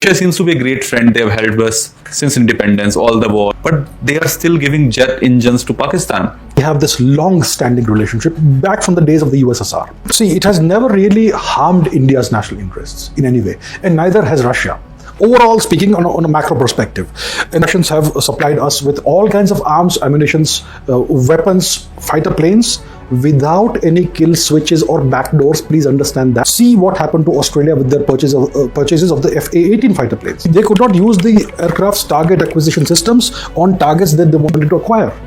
Russia seems to be a great friend. They've helped us since independence, all the war, but they are still giving jet engines to Pakistan. We have this long-standing relationship back from the days of the USSR. See, it has never really harmed India's national interests in any way, and neither has Russia. Overall speaking, on a macro perspective, and Russians have supplied us with all kinds of arms, ammunitions, weapons, fighter planes, without any kill switches or backdoors. Please understand that. See what happened to Australia with their purchases of the FA-18 fighter planes. They could not use the aircraft's target acquisition systems on targets that they wanted to acquire.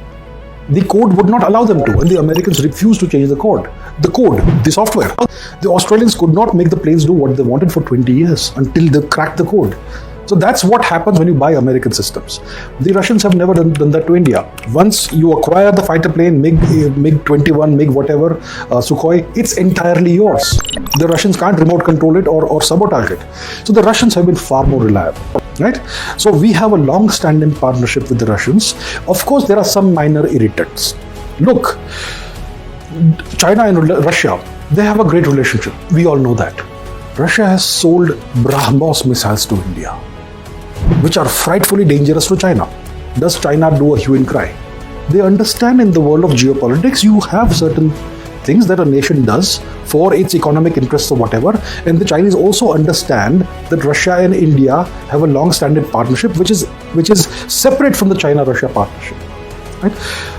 The code would not allow them to, and the Americans refused to change the code. The software. The Australians could not make the planes do what they wanted for 20 years until they cracked the code. So that's what happens when you buy American systems. The Russians have never done that to India. Once you acquire the fighter plane, MiG-21, MiG whatever, Sukhoi, it's entirely yours. The Russians can't remote control it or sabotage it. So the Russians have been far more reliable. Right? So we have a long-standing partnership with the Russians. Of course, there are some minor irritants. Look, China and Russia, they have a great relationship. We all know that. Russia has sold BrahMos missiles to India, which are frightfully dangerous to China. Does China do a hue and cry? They understand in the world of geopolitics, you have certain things that a nation does for its economic interests or whatever, and the Chinese also understand that Russia and India have a long-standing partnership which is separate from the China-Russia partnership. Right?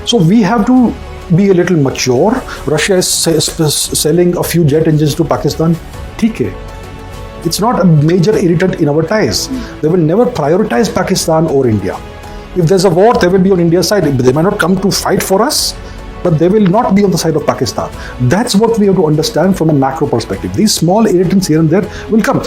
So we have to be a little mature. Russia is selling a few jet engines to Pakistan. Okay. It's not a major irritant in our ties. They will never prioritize Pakistan or India. If there's a war, they will be on India's side. They might not come to fight for us, but they will not be on the side of Pakistan. That's what we have to understand from a macro perspective. These small irritants here and there will come.